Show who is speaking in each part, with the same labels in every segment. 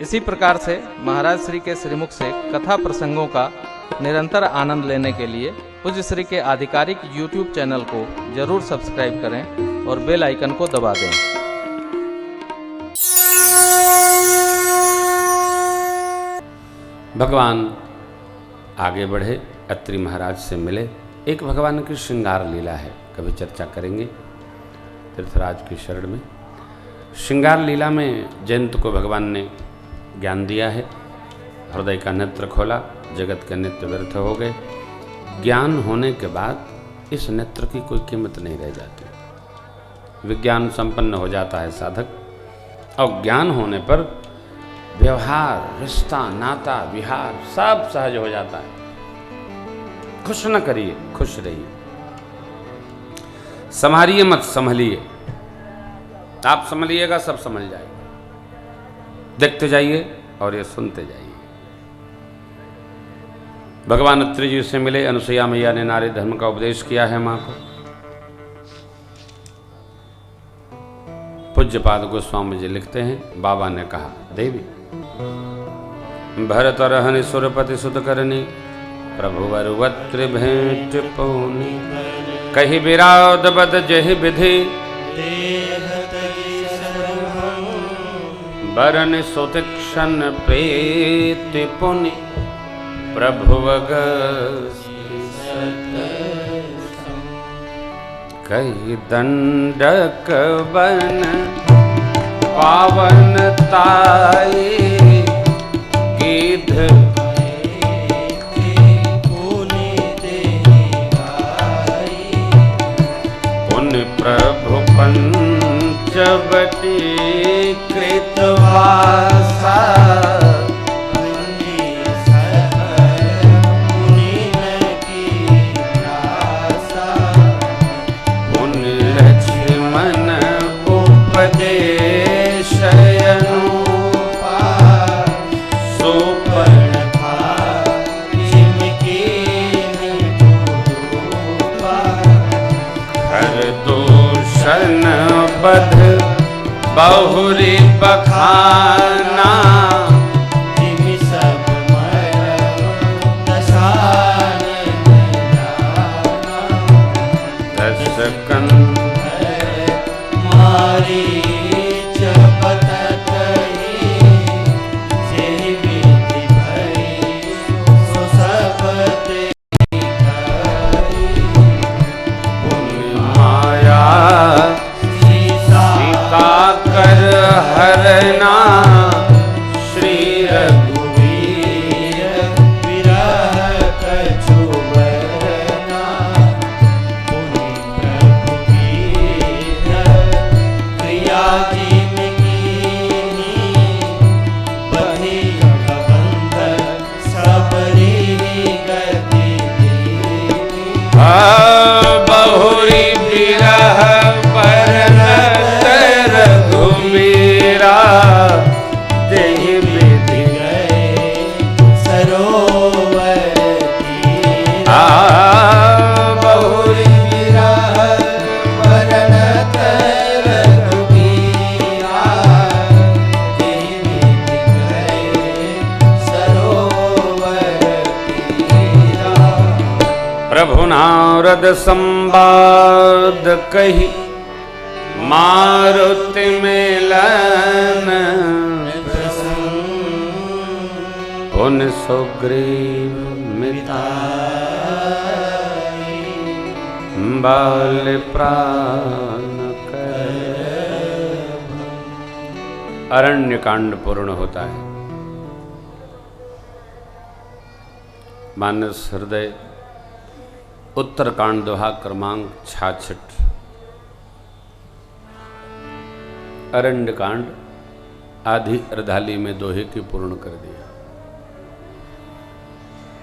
Speaker 1: इसी प्रकार से महाराज श्री के श्रीमुख से कथा प्रसंगों का निरंतर आनंद लेने के लिए पूज्य श्री के आधिकारिक YouTube चैनल को जरूर सब्सक्राइब करें और बेल आइकन को दबा दें।
Speaker 2: भगवान आगे बढ़े, अत्रि महाराज से मिले। एक भगवान की श्रृंगार लीला है, कभी चर्चा करेंगे तीर्थराज की शरण में। श्रृंगार लीला में जयंत को भगवान ने ज्ञान दिया है, हृदय का नेत्र खोला, जगत के नेत्र व्यर्थ हो गए। ज्ञान होने के बाद इस नेत्र की कोई कीमत नहीं रह जाती। विज्ञान संपन्न हो जाता है साधक, और ज्ञान होने पर व्यवहार, रिश्ता, नाता, विहार सब सहज हो जाता है। खुश न करिए, खुश रहिए, संभालिए मत संभलिए। आप संभलिएगा, सब संभल जाएगा। देखते जाइए और ये सुनते जाइए। भगवान अत्रि जी से मिले। अनुसुईया मैया ने नारी धर्म का उपदेश किया है मां को। पूज्यपाद गोस्वामी जी लिखते हैं, बाबा ने कहा, देवी भरत रहनि सुरपति सुत करनी, प्रभु वरुवत्र भेंट पौनी, कही विराध बद जहि विधि, बरन सुतिक्षण प्रीति पुनि, प्रभु कही दंडक बन पावन ताई, गिद्ध पुनि प्रभु पंचवटी कृतवासा, पुनि लक्ष्मण उपदेश अनुपा, सुपर्णखा जिमकीन रूपा, हर दूषण बध बहुरी बखाना, जिमि सब मर दशान जाना, दस कंध मारी चपत कही, जेहि विधि भई सो सब ते कही, पुनि माया कर हरना, श्री रघुवीर विरह कछु बरना, पुनि प्रभु कीन्ह क्रिया जिमकीनी, बहि बंध सबरी गति दीनी, बहुरी विरह मेरा देहि विधि गए सरोवर तीरा, बहुरी विरह बरनत रघुबीरा, देहि विधि गए सरोवर तीरा। प्रभु नारद संवाद कही, मारुति मिलन, पुनि सुग्रीव मिताई, बाल प्राण कर। अरण्य कांड पूर्ण होता है। मानस हृदय उत्तरकांड दोहा क्रमांक 66। अरण्य कांड आधी अर्धाली में दोहे की पूर्ण कर दिया।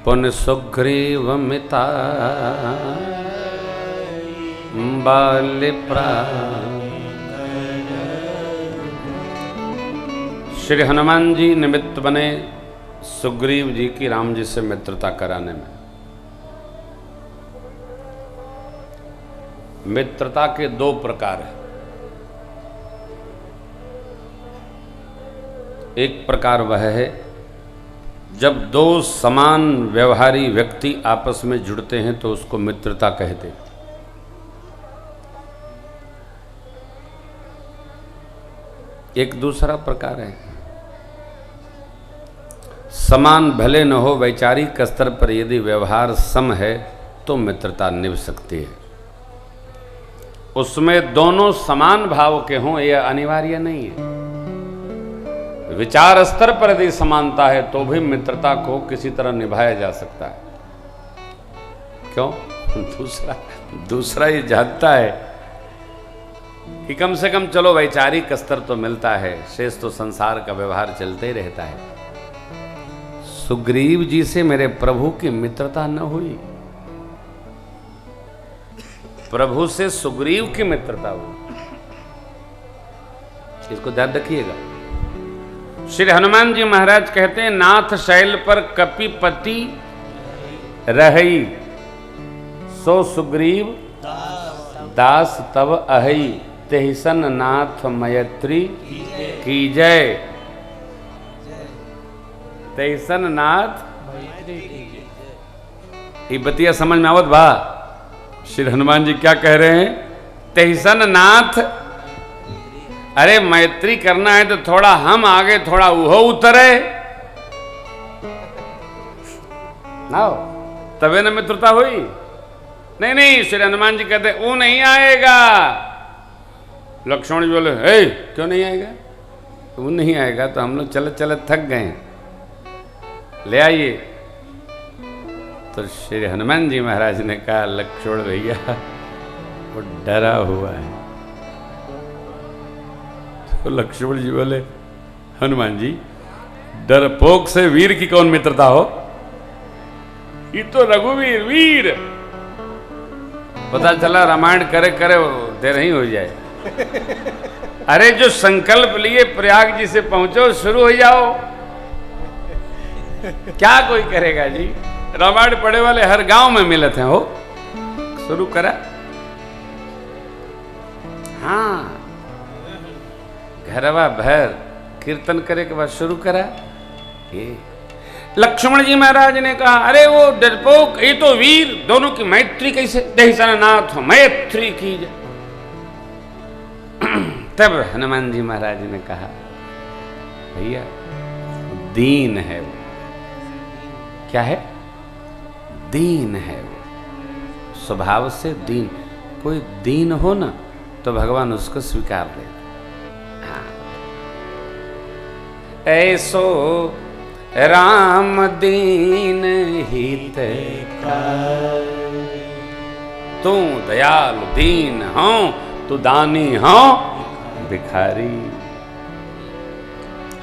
Speaker 2: पुन सुग्रीव मिता बाल्य प्राण। श्री हनुमान जी निमित्त बने सुग्रीव जी की राम जी से मित्रता कराने में। मित्रता के दो प्रकार हैं। एक प्रकार वह है जब दो समान व्यवहारी व्यक्ति आपस में जुड़ते हैं तो उसको मित्रता कहते हैं। एक दूसरा प्रकार है समान भले न हो वैचारिक स्तर पर यदि व्यवहार सम है तो मित्रता निभ सकती है। उसमें दोनों समान भाव के हों यह अनिवार्य नहीं है। विचार स्तर पर यदि समानता है तो भी मित्रता को किसी तरह निभाया जा सकता है। क्यों? दूसरा ये जानता है कि कम से कम चलो वैचारिक स्तर तो मिलता है, शेष तो संसार का व्यवहार चलते ही रहता है। सुग्रीव जी से मेरे प्रभु की मित्रता न हुई, प्रभु से सुग्रीव की मित्रता हुई। इसको ध्यान रखिएगा। श्री हनुमान जी महाराज कहते हैं नाथ शैल पर कपिपति रहई, सो सुग्रीव दास तब अहई, तेहिसन नाथ मैत्री की जय। तेहिसन नाथ ये बतिया समझ में आवत बा? श्री हनुमान जी क्या कह रहे हैं? तेहिसन नाथ, अरे मैत्री करना है तो थोड़ा हम आगे थोड़ा वो उतरे ना, तबे न मित्रता हुई। नहीं नहीं, श्री हनुमान जी कहते वो नहीं आएगा। लक्ष्मण जी बोले हे क्यों नहीं आएगा? वो नहीं आएगा तो हम लोग चलत चलत थक गए, ले आइए। तो श्री हनुमान जी महाराज ने कहा लक्ष्मण भैया वो डरा हुआ है। तो लक्ष्मण जी बोले हनुमान जी डरपोक से वीर की कौन मित्रता हो? ये तो रघुवीर वीर। पता चला रामायण करे करे देर ही हो जाए। अरे जो संकल्प लिए प्रयाग जी से पहुंचो, शुरू हो जाओ। क्या कोई करेगा जी? रामायण पढ़े वाले हर गांव में मिलत हैं। हो शुरू करा। हाँ, घरवा भर कीर्तन करे के बाद शुरू करा। ये लक्ष्मण जी महाराज ने कहा अरे वो डरपोक, ये तो वीर, दोनों की मैत्री कैसे? देहिसन नाथ मैत्री की जाए। तब हनुमान जी महाराज ने कहा भैया दीन है वो। क्या है? दीन है वो, स्वभाव से दीन। कोई दीन हो ना तो भगवान उसको स्वीकार ले। हाँ। ऐसो राम दीन हित तू दयालु दीन हो, तू दानी हो भिखारी।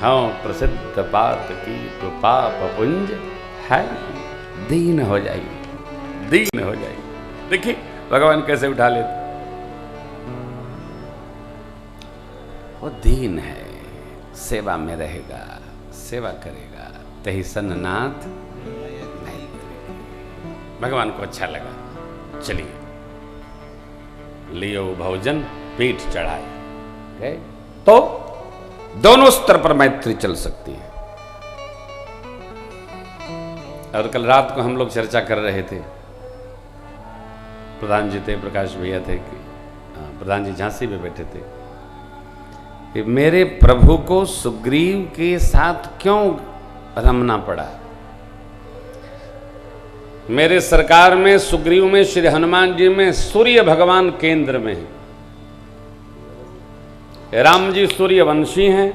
Speaker 2: हाँ प्रसिद्ध पात की तो पाप पुंज है। दीन हो जाइए, दीन हो जाइए। देखिए भगवान कैसे उठा लेते। वो दीन है, सेवा में रहेगा, सेवा करेगा। तेहिसन नाथ भगवान को अच्छा लगा। चलिए लियो भोजन, पीठ चढ़ाए। तो दोनों स्तर पर मैत्री चल सकती है। और कल रात को हम लोग चर्चा कर रहे थे, प्रधान जी थे, प्रकाश भैया थे, कि प्रधान जी झांसी में बैठे थे, कि मेरे प्रभु को सुग्रीव के साथ क्यों रमना पड़ा। मेरे सरकार में, सुग्रीव में, श्री हनुमान जी में सूर्य भगवान केंद्र में है। राम जी सूर्य वंशी हैं,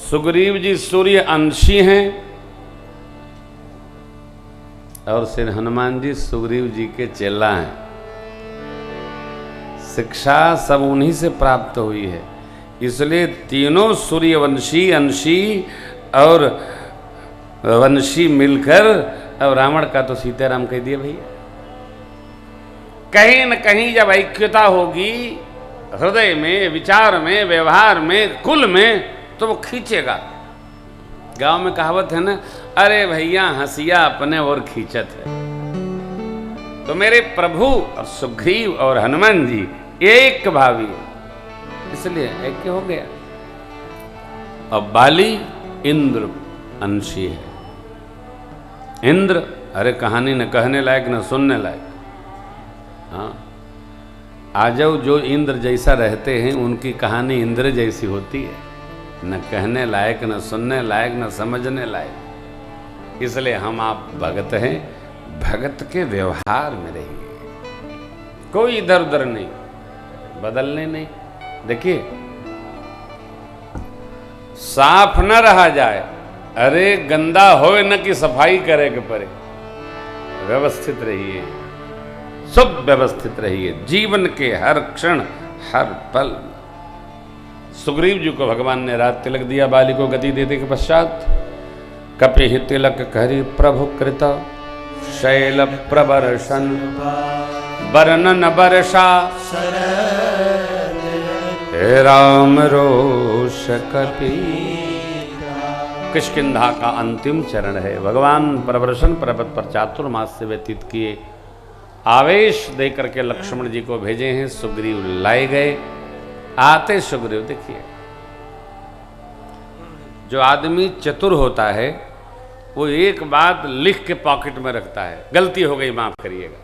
Speaker 2: सुग्रीव जी सूर्य अंशी हैं, और श्री हनुमान जी सुग्रीव जी के चेला हैं। शिक्षा सब उन्हीं से प्राप्त हुई है। इसलिए तीनों सूर्यवंशी, अंशी और वंशी मिलकर, और रावण का तो सीताराम कह दिया भैया। कहीं न कहीं जब ऐक्यता होगी हृदय में, विचार में, व्यवहार में, कुल में, तो वो खींचेगा। गांव में कहावत है ना, अरे भैया हंसिया अपने और खींचत है। तो मेरे प्रभु और सुग्रीव और हनुमान जी एक भावी है, इसलिए ऐक्य हो गया। और बाली इंद्र अंशी है। इंद्र, अरे कहानी न कहने लायक न सुनने लायक। हाँ, आजव जो इंद्र जैसा रहते हैं उनकी कहानी इंद्र जैसी होती है, न कहने लायक न सुनने लायक न समझने लायक। इसलिए हम आप भगत हैं, भगत के व्यवहार में रहिए, कोई इधर उधर नहीं, बदलने नहीं। देखिए, साफ न रहा जाए, अरे गंदा होए न कि सफाई करे के परे। व्यवस्थित रहिए, सब व्यवस्थित रहिए जीवन के हर क्षण हर पल। सुग्रीव जी को भगवान ने रात तिलक दिया, बाली को गति देने के पश्चात। कपि ही तिलक करी प्रभु कृत शैल प्रवर्षन वर्णन वर्षा हे राम रोष कपि। किष्किंधा का अंतिम चरण है। भगवान प्रवर्षन पर्वत पर चातुर्मास से व्यतीत किए, आवेश देकर के लक्ष्मण जी को भेजे हैं, सुग्रीव लाए गए। आते सुग्रीव, देखिए जो आदमी चतुर होता है वो एक बात लिख के पॉकेट में रखता है, गलती हो गई माफ करिएगा,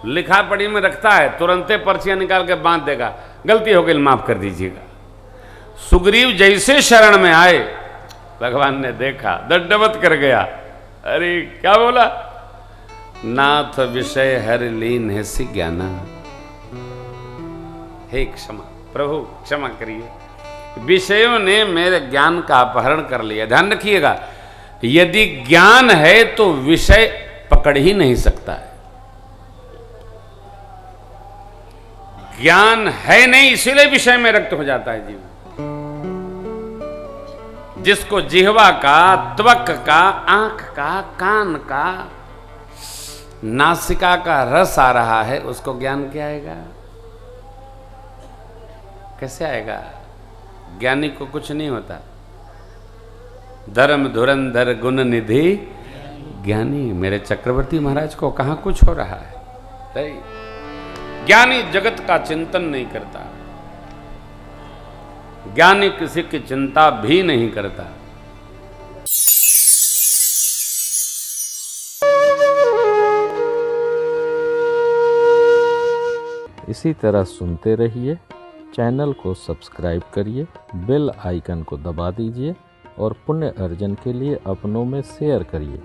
Speaker 2: लिखा पढ़ी में रखता है, तुरंते पर्चियां निकाल के बांध देगा, गलती हो गई माफ कर दीजिएगा। सुग्रीव जैसे शरण में आए, भगवान ने देखा, दंडवत कर गया। अरे क्या बोला, नाथ विषय हर लीन है सी ज्ञाना। हे क्षमा, प्रभु क्षमा करिए, विषयों ने मेरे ज्ञान का अपहरण कर लिया। ध्यान रखिएगा, यदि ज्ञान है तो विषय पकड़ ही नहीं सकता है। ज्ञान है नहीं, इसीलिए विषय में रक्त हो जाता है जीवन। जिसको जिह्वा का, त्वक का, आंख का, कान का, नासिका का रस आ रहा है, उसको ज्ञान क्या आएगा? कैसे आएगा? ज्ञानी को कुछ नहीं होता। धर्म धुरंधर गुण निधि ज्ञानी, मेरे चक्रवर्ती महाराज को कहां कुछ हो रहा है? नहीं, ज्ञानी जगत का चिंतन नहीं करता, ज्ञानी किसी की चिंता भी नहीं करता।
Speaker 1: इसी तरह सुनते रहिए, चैनल को सब्सक्राइब करिए, बेल आइकन को दबा दीजिए और पुण्य अर्जन के लिए अपनों में शेयर करिए।